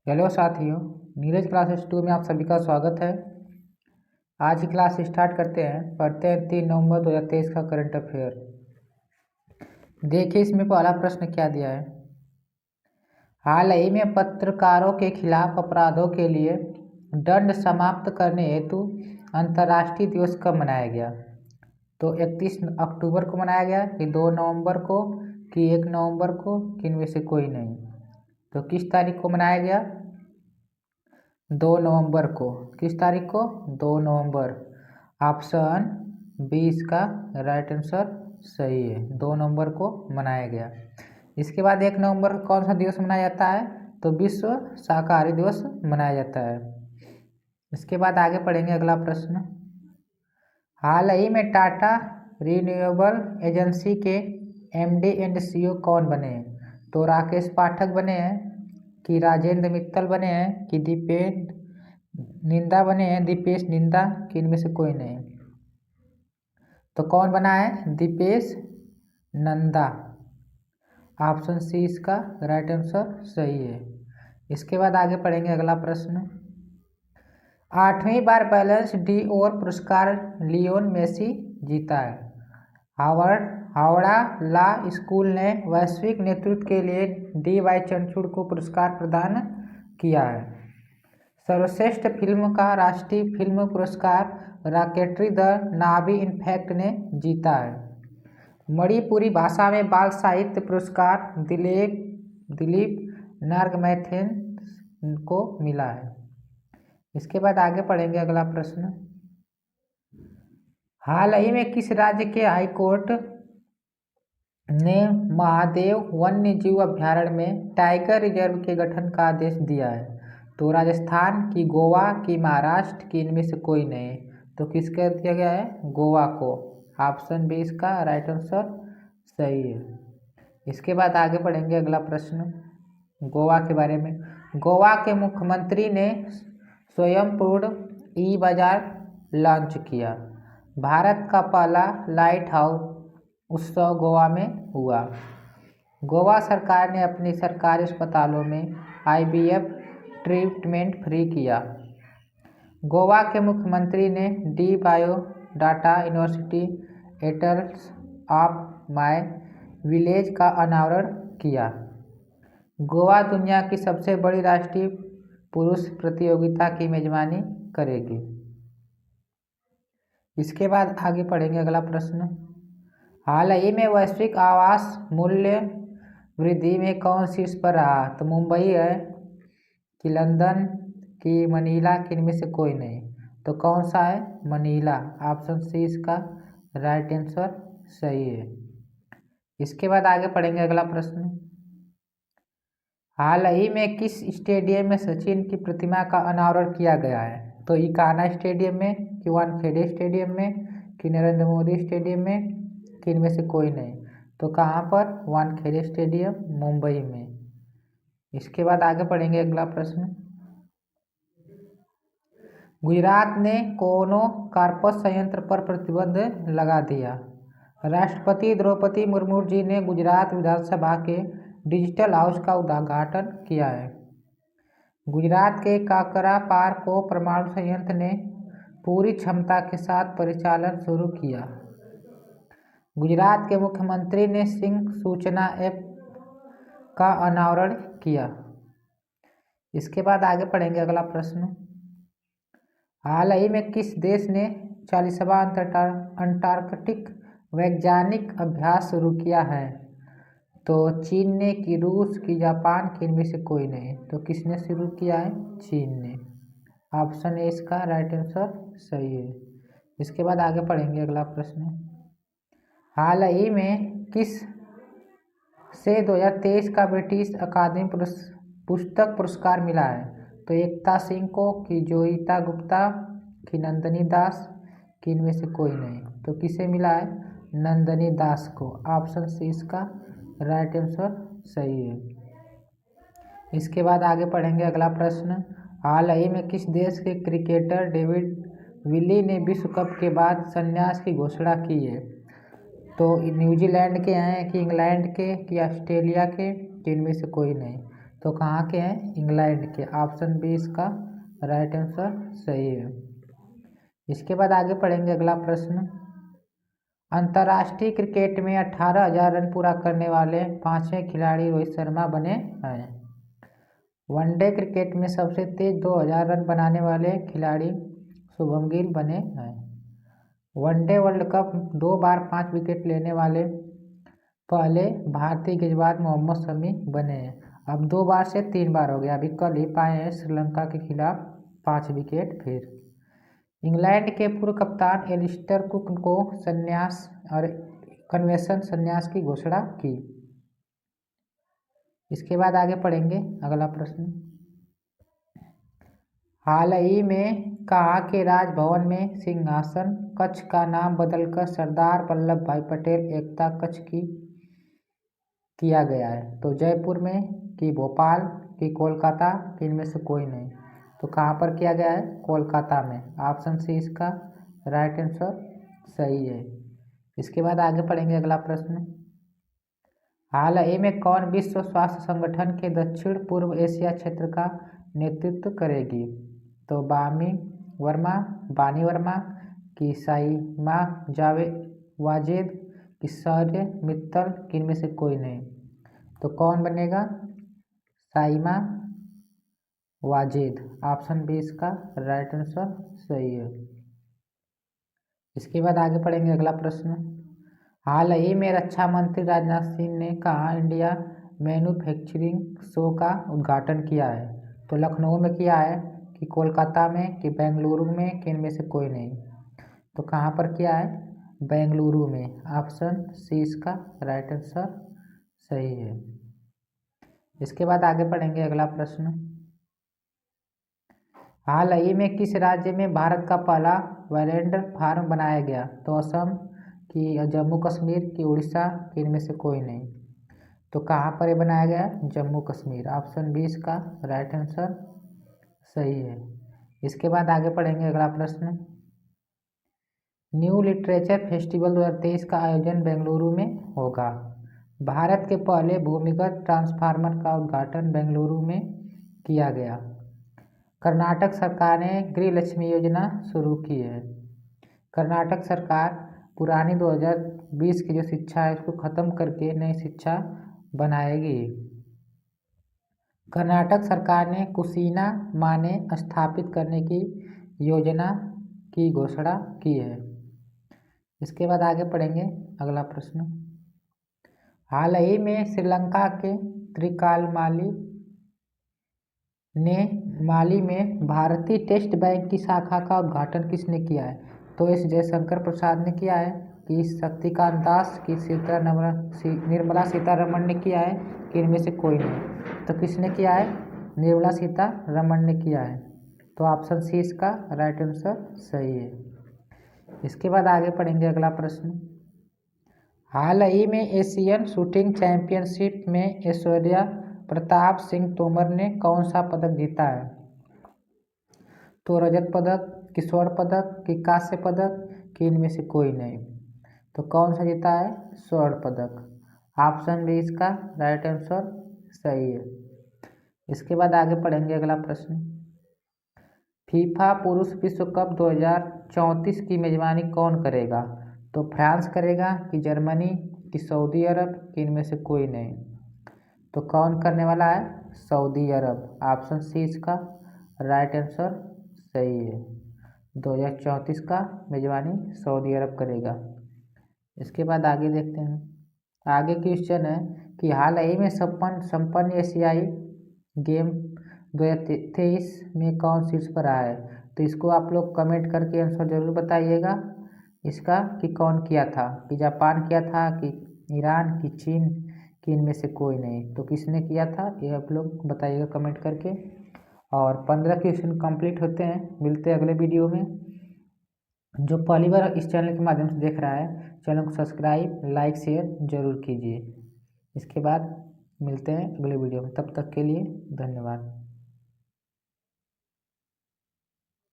Hello साथियों, Neeraj classes 2 में आप सभी का स्वागत है। आज की क्लास स्टार्ट करते हैं। पढ़ते हैं 3 नवंबर 2023 का करंट अफेयर। देखिए इसमें पहला प्रश्न क्या दिया है। हाल ही में पत्रकारों के खिलाफ अपराधों के लिए दंड समाप्त करने हेतु अंतर्राष्ट्रीय दिवस कब मनाया गया? तो 31 अक्टूबर को मनाया गया कि 2 नवंबर को कि 1 नवंबर को कि इनमें से कोई नहीं। तो किस तारीख को मनाया गया? 2 नवंबर को। किस तारीख को? 2 नवंबर। ऑप्शन 20 का राइट आंसर सही है। 2 नवंबर को मनाया गया। इसके बाद 1 नवंबर को कौन सा दिवस मनाया जाता है? तो विश्व शाकाहारी दिवस मनाया जाता है। इसके बाद आगे पढ़ेंगे अगला प्रश्न। हाल ही में टाटा रिन्यूएबल एजेंसी के एमडी एंड सीईओ कौन बने हैं? तो राकेश पाठक बने हैं कि राजेंद्र मित्तल बने हैं कि दीपेश निंदा बने हैं, दीपेश निंदा कि इनमें से कोई नहीं। तो कौन बना है? दीपेश नंदा। ऑप्शन सी इसका राइट आंसर सही है। इसके बाद आगे पढ़ेंगे अगला प्रश्न। 8वीं बार बैलेंस डी और पुरस्कार लियोन मेसी जीता है। हावड़ा लॉ स्कूल ने वैश्विक नेतृत्व के लिए डी वाई चंद्रचूड़ को पुरस्कार प्रदान किया है। सर्वश्रेष्ठ फिल्म का राष्ट्रीय फिल्म पुरस्कार रॉकेटरी द नावी इनफैक्ट ने जीता है। मणिपुरी भाषा में बाल साहित्य पुरस्कार दिलीप नार्गमैथेन को मिला है। इसके बाद आगे पढ़ेंगे अगला प्रश्न। हाल ही में किस राज्य के हाईकोर्ट ने महादेव वन्य जीव अभ्यारण्य में टाइगर रिजर्व के गठन का आदेश दिया है? तो राजस्थान की, गोवा की, महाराष्ट्र की, इनमें से कोई नहीं। तो किसका दिया गया है? गोवा को। ऑप्शन बी इसका राइट आंसर सही है। इसके बाद आगे पढ़ेंगे अगला प्रश्न गोवा के बारे में। गोवा के मुख्यमंत्री ने स्वयंपूर्ण ई बाजार लॉन्च किया। भारत का पहला लाइट हाउस उत्सव गोवा में हुआ। गोवा सरकार ने अपनी सरकारी अस्पतालों में आईवीएफ ट्रीटमेंट फ्री किया। गोवा के मुख्यमंत्री ने the biodiversity atlas of my village का अनावरण किया। गोवा दुनिया की सबसे बड़ी राष्ट्रीय पुरुष प्रतियोगिता की मेजबानी करेगी। इसके बाद आगे पढ़ेंगे अगला प्रश्न। हाल ही में वैश्विक आवास मूल्य वृद्धि में कौन शीर्ष पर रहा? तो मुंबई है कि लंदन कि मनीला कि इनमें से कोई नहीं। तो कौन सा है? मनीला। ऑप्शन सी इसका राइट आंसर सही है। इसके बाद आगे पढ़ेंगे अगला प्रश्न। हाल ही में किस स्टेडियम में सचिन की प्रतिमा का अनावरण किया गया है? तो इकाना स्टेडियम में कि वानखेड़े स्टेडियम में कि नरेंद्र मोदी स्टेडियम में कि इनमें से कोई नहीं। तो कहाँ पर? वानखेड़े स्टेडियम, मुंबई में। इसके बाद आगे पढ़ेंगे अगला प्रश्न। गुजरात ने कोनो कार्पस संयंत्र पर प्रतिबंध लगा दिया। राष्ट्रपति द्रौपदी मुर्मू जी ने गुजरात विधानसभा के डिजिटल हाउस का उद्घाटन किया है। गुजरात के काकरापार को परमाणु संयंत्र ने पूरी क्षमता के साथ परिचालन शुरू किया। गुजरात के मुख्यमंत्री ने सिंह सूचना ऐप का अनावरण किया। इसके बाद आगे पढ़ेंगे अगला प्रश्न। हाल ही में किस देश ने 40वां अंटार्कटिक वैज्ञानिक अभ्यास शुरू किया है? तो चीन ने कि रूस की, जापान की, इनमें से कोई नहीं। तो किसने शुरू किया है? चीन ने। ऑप्शन ए इसका राइट आंसर सही है। इसके बाद आगे पढ़ेंगे अगला प्रश्न। हाल ही में किस से 2023 का ब्रिटिश अकादमी पुस्तक पुरस्कार मिला है? तो एकता सिंह को कि जोईता गुप्ता कि नंदनी दास कि इनमें से कोई नहीं। तो किसे मिला है? नंदनी दास को। ऑप्शन सी इसका राइट आंसर सही है। इसके बाद आगे पढ़ेंगे अगला प्रश्न। हाल ही में किस देश के क्रिकेटर डेविड विली ने विश्व कप के बाद संन्यास की घोषणा की है? तो न्यूजीलैंड के हैं कि इंग्लैंड के कि ऑस्ट्रेलिया के कि इनमें से कोई नहीं। तो कहाँ के हैं? इंग्लैंड के। ऑप्शन बी इसका राइट आंसर सही है। इसके बाद आगे पढ़ेंगे अगला प्रश्न। अंतर्राष्ट्रीय क्रिकेट में 18,000 रन पूरा करने वाले 5वें खिलाड़ी रोहित शर्मा बने हैं। वनडे क्रिकेट में सबसे तेज 2,000 रन बनाने वाले खिलाड़ी शुभम गिल बने हैं। वनडे वर्ल्ड कप 2 बार 5 विकेट लेने वाले पहले भारतीय गेंदबाज मोहम्मद शमी बने हैं। अब 2 बार से 3 बार हो गया, अभी कल ही पाए हैं श्रीलंका के खिलाफ 5 विकेट। फिर इंग्लैंड के पूर्व कप्तान एलिस्टर कुक को संन्यास और कन्वेंशन संन्यास की घोषणा की। इसके बाद आगे पढ़ेंगे अगला प्रश्न। हाल ही में कहाँ के राजभवन में सिंहासन कक्ष का नाम बदलकर सरदार वल्लभ भाई पटेल एकता कक्ष किया गया है? तो जयपुर में कि भोपाल कि कोलकाता कि इनमें से कोई नहीं? तो कहाँ पर किया गया है? कोलकाता में। ऑप्शन सी इसका राइट आंसर सही है। इसके बाद आगे पढ़ेंगे अगला प्रश्न। हाल ही में कौन विश्व स्वास्थ्य संगठन के दक्षिण पूर्व एशिया क्षेत्र का नेतृत्व करेगी? तो बानी वर्मा कि साइमा वाजेद कि शौर्य मित्तल कि इनमें से कोई नहीं? तो कौन बनेगा? साइमा वाजेद। ऑप्शन बी इसका राइट आंसर सही है। इसके बाद आगे पढ़ेंगे अगला प्रश्न। हाल ही में रक्षा मंत्री राजनाथ सिंह ने कहाँ इंडिया मैन्युफैक्चरिंग शो का उद्घाटन किया है? तो लखनऊ में किया है कि कोलकाता में कि बेंगलुरु में कि इनमें से कोई नहीं? तो कहाँ पर किया है? बेंगलुरु में। ऑप्शन सी इसका राइट आंसर सही है। इसके बाद आगे पढ़ेंगे अगला प्रश्न। हाल ही में किस राज्य में भारत का पहला वाइल्ड फार्म बनाया गया? तो असम कि जम्मू कश्मीर कि उड़ीसा कि इनमें से कोई नहीं? तो कहाँ पर ये बनाया गया? जम्मू कश्मीर। ऑप्शन बी इसका राइट आंसर सही है। इसके बाद आगे पढ़ेंगे अगला प्रश्न। न्यू लिटरेचर फेस्टिवल 2023 का आयोजन बेंगलुरु में होगा। भारत के पहले भूमिगत ट्रांसफार्मर का उद्घाटन बेंगलुरु में किया गया। कर्नाटक सरकार ने गृह लक्ष्मी योजना शुरू की है। कर्नाटक सरकार पुरानी 2020 की जो शिक्षा है उसको खत्म करके नई शिक्षा बनाएगी। कर्नाटक सरकार ने कुशीना माने स्थापित करने की योजना की घोषणा की है। इसके बाद आगे पढ़ेंगे अगला प्रश्न। हाल ही में श्रीलंका के त्रिकालमाली ने माली में भारतीय टेस्ट बैंक की शाखा का उद्घाटन किसने किया है? तो एस जयशंकर प्रसाद ने किया है कि शक्तिकांत दास की निर्मला सीतारमण ने किया है कि इनमें से कोई नहीं? तो किसने किया है? निर्मला सीतारमण ने किया है। तो ऑप्शन सी इसका राइट आंसर सही है। इसके बाद आगे पढ़ेंगे अगला प्रश्न। हाल ही में एशियन शूटिंग चैंपियनशिप में ऐश्वर्या प्रताप सिंह तोमर ने कौन सा पदक जीता है? तो रजत पदक कि स्वर्ण पदक कि कांस्य पदक कि इनमें से कोई नहीं? तो कौन सा जीता है? स्वर्ण पदक। ऑप्शन बी इसका राइट आंसर सही है। इसके बाद आगे पढ़ेंगे अगला प्रश्न। फीफा पुरुष विश्व कप 2034 की मेजबानी कौन करेगा? तो फ्रांस करेगा कि जर्मनी कि सऊदी अरब कि इनमें से कोई नहीं? तो कौन करने वाला है? सऊदी अरब। ऑप्शन सी इसका राइट आंसर सही है। 2034 का मेजबानी सऊदी अरब करेगा। इसके बाद आगे देखते हैं। आगे क्वेश्चन है कि हाल ही में संपन्न एशियाई गेम 2023 में कौन शीर्ष पर आया है? तो इसको आप लोग कमेंट करके आंसर जरूर बताइएगा इसका कि कौन किया था, कि जापान किया था कि ईरान कि चीन कि इनमें से कोई नहीं? तो किसने किया था ये आप लोग बताइएगा कमेंट करके। और 15 क्वेश्चन कंप्लीट होते हैं। मिलते हैं अगले वीडियो में। जो पहली बार इस चैनल के माध्यम से देख रहा है चैनल को सब्सक्राइब लाइक शेयर जरूर कीजिए। इसके बाद मिलते हैं अगले वीडियो में, तब तक के लिए धन्यवाद।